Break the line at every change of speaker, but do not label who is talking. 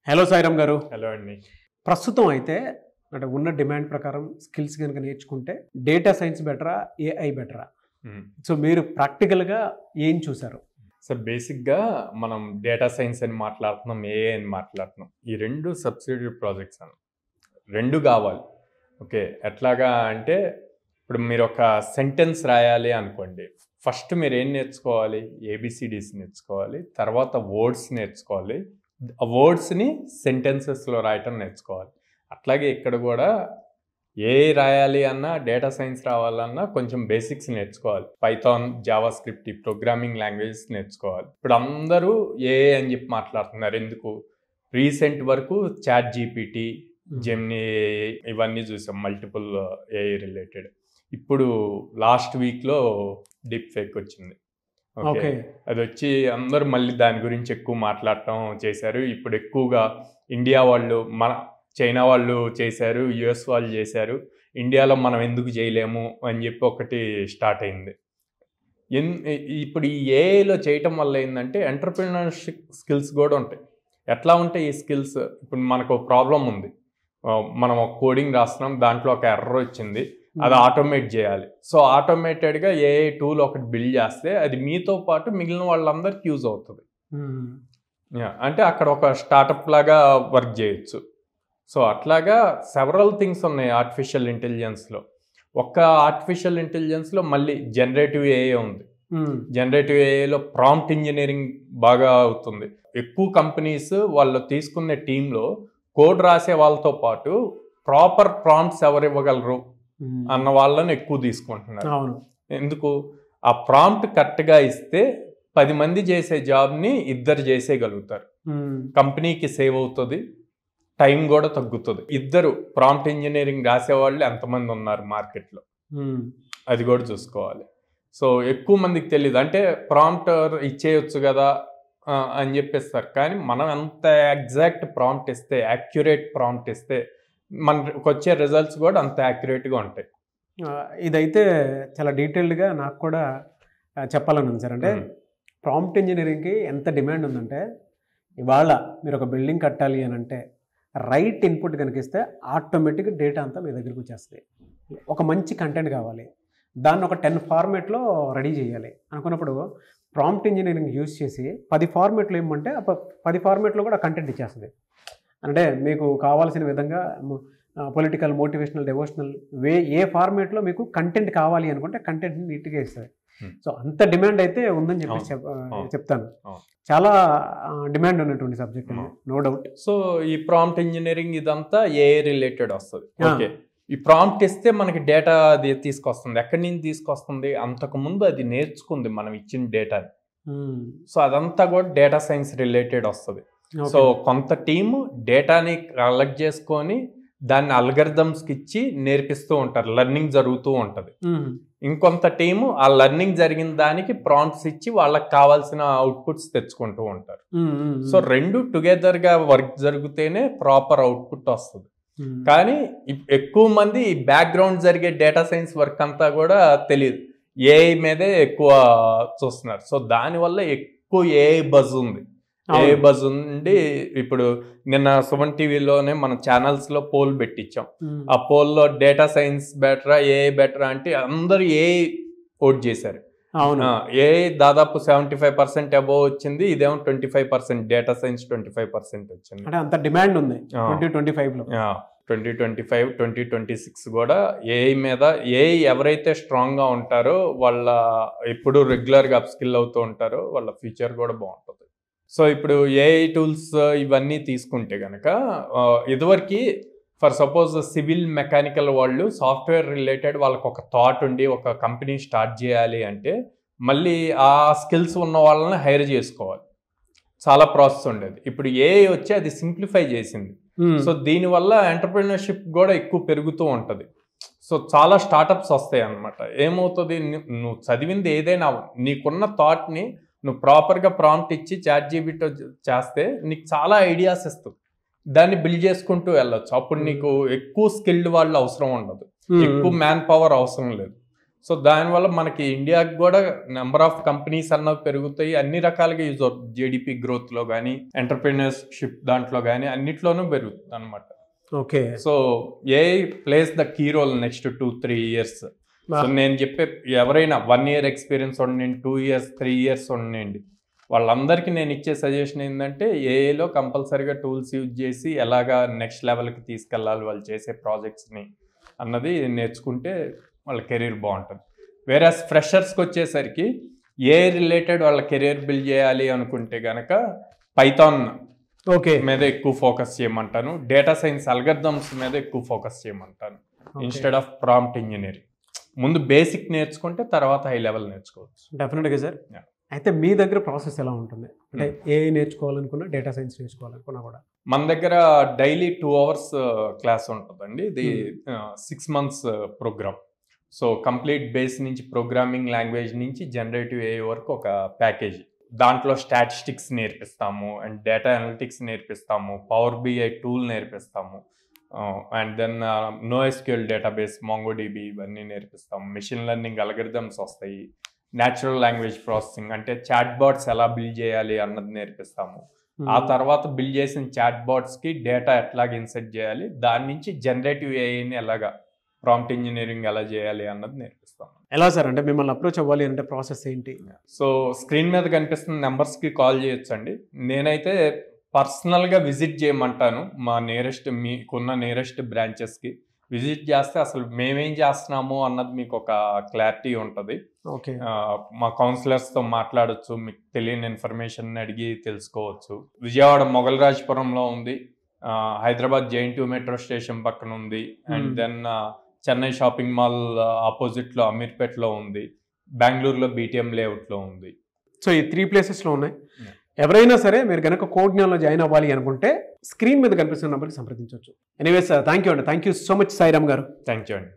Hello Sairam గారు.
Hello అండి.
ప్రస్తుతం అయితే అంటే ఉన్న డిమాండ్ ప్రకారం స్కిల్స్ కనుక నేర్చుకుంటే డేటా సైన్స్ బెటరా, ఏఐ బెటరా? సో మీరు ప్రాక్టికల్గా ఏం చూసారు?
సో బేసిక్గా మనం డేటా సైన్స్ అని మాట్లాడుతున్నాం, ఏఐ అని మాట్లాడుతున్నాం. ఈ రెండు సబ్సిడరీ ప్రాజెక్ట్స్ అని రెండు కావాలి. ఓకే, ఎట్లాగా అంటే ఇప్పుడు మీరు ఒక సెంటెన్స్ రాయాలి అనుకోండి, ఫస్ట్ మీరు ఏం నేర్చుకోవాలి? ఏబిసిడీస్ నేర్చుకోవాలి, తర్వాత వర్డ్స్ నేర్చుకోవాలి, ఆ వర్డ్స్ని సెంటెన్సెస్లో రాయటం నేర్చుకోవాలి. అట్లాగే ఇక్కడ కూడా ఏ రాయాలి అన్నా, డేటా సైన్స్ రావాలన్నా కొంచెం బేసిక్స్ నేర్చుకోవాలి. పైథాన్, జావా స్క్రిప్ట్, ఈ ప్రోగ్రామింగ్ లాంగ్వేజెస్ నేర్చుకోవాలి. ఇప్పుడు అందరూ ఏఐ అని చెప్పి మాట్లాడుతున్నారు. ఎందుకు? రీసెంట్ వరకు చాట్ జీపీటీ, జెమినీ ఇవన్నీ చూసాం, మల్టిపుల్ ఏఐ రిలేటెడ్. ఇప్పుడు లాస్ట్ వీక్లో డీప్ ఫేక్ వచ్చింది. ఓకే, అది వచ్చి అందరూ మళ్ళీ దాని గురించి ఎక్కువ మాట్లాడటం చేశారు. ఇప్పుడు ఎక్కువగా ఇండియా వాళ్ళు, మన చైనా వాళ్ళు చేశారు, యుఎస్ వాళ్ళు చేశారు, ఇండియాలో మనం ఎందుకు చేయలేము అని చెప్పి ఒకటి స్టార్ట్ అయింది. ఇప్పుడు ఈ ఏఐలో చేయటం వల్ల ఏంటంటే ఎంటర్‌ప్రెన్యూర్‌షిప్ స్కిల్స్ కూడా ఉంటాయి. ఎట్లా ఉంటాయి ఈ స్కిల్స్? ఇప్పుడు మనకు ప్రాబ్లం ఉంది, మనం ఒక కోడింగ్ రాస్తున్నాం, దాంట్లో ఒక ఎర్రర్ వచ్చింది, అది ఆటోమేట్ చేయాలి. సో ఆటోమేటెడ్గా ఏఐ టూల్ ఒకటి బిల్డ్ చేస్తే అది మీతో పాటు మిగిలిన వాళ్ళందరికీ యూజ్ అవుతుంది. అంటే అక్కడ ఒక స్టార్టప్ లాగా వర్క్ చేయొచ్చు. సో అట్లాగా సెవరల్ థింగ్స్ ఉన్నాయి ఆర్టిఫిషియల్ ఇంటెలిజెన్స్లో. ఒక్క ఆర్టిఫిషియల్ ఇంటెలిజెన్స్లో మళ్ళీ జనరేటివ్ ఏఐ ఉంది. జనరేటివ్ ఏఐలో ప్రాంప్ట్ ఇంజనీరింగ్ బాగా అవుతుంది. ఎక్కువ కంపెనీస్ వాళ్ళు తీసుకునే టీంలో కోడ్ రాసే వాళ్ళతో పాటు ప్రాపర్ ప్రాంప్ట్స్ ఎవరు ఇవ్వగలరు అన్న వాళ్ళని ఎక్కువ తీసుకుంటున్నారు. ఎందుకు? ఆ ప్రాంప్ట్ కరెక్ట్గా ఇస్తే 10 మంది చేసే జాబ్ని 2 చేసేయగలుగుతారు. కంపెనీకి సేవ్ అవుతుంది, టైం కూడా తగ్గుతుంది. 2 ప్రాంప్ట్ ఇంజనీరింగ్ రాసేవాళ్ళు ఎంతమంది ఉన్నారు మార్కెట్లో, అది కూడా చూసుకోవాలి. సో ఎక్కువ మందికి తెలియదు. అంటే ప్రాంప్ట్ ఇచ్చేయచ్చు కదా అని చెప్పేస్తారు, కానీ మనం ఎంత ఎగ్జాక్ట్ ప్రాంప్ట్ ఇస్తే, యాక్యురేట్ ప్రాంప్ట్ ఇస్తే మనకు వచ్చే రిజల్ట్స్ కూడా అంత యాక్యురేట్గా ఉంటాయి.
ఇదైతే చాలా డీటెయిల్డ్గా నాకు కూడా చెప్పాలని ఉంది సార్. అంటే ప్రాంప్ట్ ఇంజనీరింగ్కి ఎంత డిమాండ్ ఉందంటే, ఇవాళ మీరు ఒక బిల్డింగ్ కట్టాలి అని అంటే రైట్ ఇన్పుట్ కనిపిస్తే ఆటోమేటిక్గా డేటా అంతా మీ దగ్గరికి వచ్చేస్తుంది. ఒక మంచి కంటెంట్ కావాలి, దాన్ని ఒక 10 ఫార్మేట్లో రెడీ చేయాలి అనుకున్నప్పుడు ప్రాంప్ట్ ఇంజనీరింగ్ యూజ్ చేసి 10 ఫార్మేట్లు ఏమంటే 10 ఫార్మేట్లో కూడా కంటెంట్ ఇచ్చేస్తుంది. అంటే మీకు కావాల్సిన విధంగా పొలిటికల్, మోటివేషనల్, డివోషనల్ ఏ ఫార్మేట్లో మీకు కంటెంట్ కావాలి అనుకుంటే కంటెంట్ నీట్గా ఇస్తుంది. సో అంత డిమాండ్ అయితే ఉందని చెప్పి చెప్తాను. చాలా డిమాండ్ ఉన్నటువంటి సబ్జెక్ట్, నో డౌట్.
సో ఈ ప్రాంప్ట్ ఇంజనీరింగ్ ఇదంతా ఏఐ రిలేటెడ్ వస్తుంది. ఓకే, ఈ ప్రాంప్ట్ ఇస్తే మనకి డేటా అది తీసుకొస్తుంది. ఎక్కడి నుంచి తీసుకొస్తుంది? అంతకుముందు అది నేర్చుకుంది మనం ఇచ్చిన డేటాని. సో అదంతా కూడా డేటా సైన్స్ రిలేటెడ్ వస్తుంది. సో కొంత టీము డేటాని కలెక్ట్ చేసుకొని దాన్ని అల్గరిథమ్స్కి ఇచ్చి నేర్పిస్తూ ఉంటారు, లెర్నింగ్ జరుగుతూ ఉంటుంది. ఇంకొంత టీము ఆ లెర్నింగ్ జరిగిన దానికి ప్రాంప్ట్స్ ఇచ్చి వాళ్ళకి కావాల్సిన అవుట్పుట్స్ తెచ్చుకుంటూ ఉంటారు. సో రెండు టుగెదర్గా వర్క్ జరిగితేనే ప్రాపర్ అవుట్పుట్ వస్తుంది. కానీ ఎక్కువ మంది ఈ బ్యాక్గ్రౌండ్ జరిగే డేటా సైన్స్ వర్క్ అంతా కూడా తెలియదు, ఏఐ మీదే ఎక్కువ చూస్తున్నారు. సో దానివల్ల ఎక్కువ ఏఐ బజ్ ఉంది. ఏఐ బజ్ ఉండి ఇప్పుడు నిన్న సుమన్ టీవీలోనే మన ఛానల్స్లో పోల్ పెట్టించాం. ఆ పోల్లో డేటా సైన్స్ బెటరా, ఏఐ బెటరా అంటే అందరూ ఏఐ ఓట్ చేశారు. ఏఐ దాదాపు 75% అబోవ్ వచ్చింది, ఇదేమో 25%, డేటా సైన్స్ 25% వచ్చింది.
అంటే అంత డిమాండ్ ఉంది 2025లో.
2025, 2026 కూడా ఏఐ మీద, ఏఐ ఎవరైతే స్ట్రాంగ్గా ఉంటారో వాళ్ళ ఎప్పుడు రెగ్యులర్గా అప్ స్కిల్ అవుతూ ఉంటారో వాళ్ళ ఫ్యూచర్ కూడా బాగుంటుంది. సో ఇప్పుడు ఏఐ టూల్స్ ఇవన్నీ తీసుకుంటే కనుక ఇదివరకు ఫర్ సపోజ్ సివిల్, మెకానికల్ వాళ్ళు సాఫ్ట్వేర్ రిలేటెడ్ వాళ్ళకి ఒక థాట్ ఉండి ఒక కంపెనీ స్టార్ట్ చేయాలి అంటే మళ్ళీ ఆ స్కిల్స్ ఉన్న వాళ్ళని హైర్ చేసుకోవాలి, చాలా ప్రాసెస్ ఉండేది. ఇప్పుడు ఏఐ వచ్చి అది సింప్లిఫై చేసింది. సో దీనివల్ల ఎంటర్‌ప్రెన్యూర్‌షిప్ కూడా ఎక్కువ పెరుగుతూ ఉంటుంది. సో చాలా స్టార్టప్స్ వస్తాయి అన్నమాట. ఏమవుతుంది, నువ్వు చదివింది ఏదైనా నీకున్న థాట్ని నువ్వు ప్రాపర్గా ప్రాంప్ట్ ఇచ్చి చాట్ జీపీటీ చేస్తే నీకు చాలా ఐడియాస్ ఇస్తుంది, దాన్ని బిల్డ్ చేసుకుంటూ వెళ్ళొచ్చు. అప్పుడు నీకు ఎక్కువ స్కిల్డ్ వాళ్ళు అవసరం ఉండదు, ఎక్కువ మ్యాన్ పవర్ అవసరం లేదు. సో దానివల్ల మనకి ఇండియాకి కూడా నెంబర్ ఆఫ్ కంపెనీస్ అన్నవి పెరుగుతాయి, అన్ని రకాలుగా యూజ్ అవుతుంది. జీడిపి గ్రోత్లో కానీ ఎంటర్ప్రినర్షిప్ దాంట్లో కానీ అన్నిట్లోనూ పెరుగుతుంది అనమాట.
Okay.
So AI plays the key role next 2-3 years. So నేను చెప్పే ఎవరైనా 1 year ఎక్స్పీరియన్స్ ఉండండి, 2 years 3 years ఉండండి, వాళ్ళందరికీ నేను ఇచ్చే సజెషన్ ఏంటంటే ఏఐలో కంపల్సరీగా టూల్స్ యూజ్ చేసి ఎలాగా నెక్స్ట్ లెవెల్కి తీసుకెళ్ళాలి వాళ్ళు చేసే ప్రాజెక్ట్స్ని అన్నది నేర్చుకుంటే వాళ్ళ కెరీర్ బాగుంటుంది. వేరే ఫ్రెషర్స్కి వచ్చేసరికి ఏఐ రిలేటెడ్ వాళ్ళ కెరీర్ బిల్డ్ చేయాలి అనుకుంటే కనుక పైథాన్ మీద ఎక్కువ ఫోకస్ చేయమంటాను, డేటా సైన్స్ అల్గరిథమ్స్ మీద ఎక్కువ ఫోకస్ చేయమంటాను ఇన్స్టెడ్ ఆఫ్ ప్రాంప్ట్ ఇంజనీరింగ్. ముందు బేసిక్ నేర్చుకుంటే తర్వాత హై లెవెల్ నేర్చుకోవచ్చు.
డెఫినెట్గా సార్. అయితే మీ దగ్గర ప్రాసెస్ ఎలా ఉంటుంది? అంటే ఏఐ నేర్చుకోవాలనుకున్నా, డేటా సైన్స్ నేర్చుకోవాలనుకున్నా కూడా
మన దగ్గర డైలీ 2 hours క్లాస్ ఉంటుందండి. ఇది 6 months program. So complete base నుంచి ప్రోగ్రామింగ్ లాంగ్వేజ్ నుంచి జనరేటివ్ ఏఐ వరకు ఒక ప్యాకేజీ. దాంట్లో స్టాటిస్టిక్స్ నేర్పిస్తాము, అండ్ డేటా అనలిటిక్స్ నేర్పిస్తాము, పవర్ బిఐ టూల్ నేర్పిస్తాము, and then NoSQL database, MongoDB ఇవన్నీ నేర్పిస్తాము. మెషిన్ లెర్నింగ్ అల్గరిథమ్స్ వస్తాయి, న్యాచురల్ లాంగ్వేజ్ ప్రాసెసింగ్ అంటే చాట్ బాట్స్ ఎలా బిల్డ్ చేయాలి అన్నది నేర్పిస్తాము. ఆ తర్వాత బిల్డ్ చేసిన చాట్ బాట్స్కి డేటా ఎట్లాగ ఇన్సెట్ చేయాలి, దాని నుంచి జనరేటివ్ ఏఐని ఎలాగా ప్రాంప్ట్ ఇంజనీరింగ్ ఎలా చేయాలి అన్నది నేర్పిస్తాము.
ఎలా సార్? అంటే మిమ్మల్ని అప్రోచ్ అవ్వాలి అంటే ప్రాసెస్ ఏంటి?
సో స్క్రీన్ మీద కనిపిస్తున్న నెంబర్స్కి కాల్ చేయొచ్చండి. నేనైతే పర్సనల్గా విజిట్ చేయమంటాను. మా మీకున్న నియరెస్ట్ బ్రాంచెస్కి విజిట్ చేస్తే అసలు మేమేం చేస్తున్నాము అన్నది మీకు ఒక క్లారిటీ ఉంటుంది.
ఓకే.
మా కౌన్సిలర్స్తో మాట్లాడచ్చు, మీకు తెలియని ఇన్ఫర్మేషన్ అడిగి తెలుసుకోవచ్చు. విజయవాడ మొగల్రాజ్పురంలో ఉంది, హైదరాబాద్ JNTU మెట్రో స్టేషన్ పక్కన ఉంది, and then Chennai shopping mall ఆపోజిట్లో అమీర్పేట్లో ఉంది, బెంగళూరులో BTM లేఅవుట్లో ఉంది.
సో ఈ 3 places ఉన్నాయి. ఎవరైనా సరే మీరు కనుక కోడ్న్యాలో జాయిన్ అవ్వాలి అనుకుంటే స్క్రీన్ మీద కనిపిస్తున్న నెంబర్కి సంప్రదించవచ్చు. ఎనీవేస్ థ్యాంక్ యూ అండి. Thank you so much Sairam గారు.
థ్యాంక్ యూ అండి.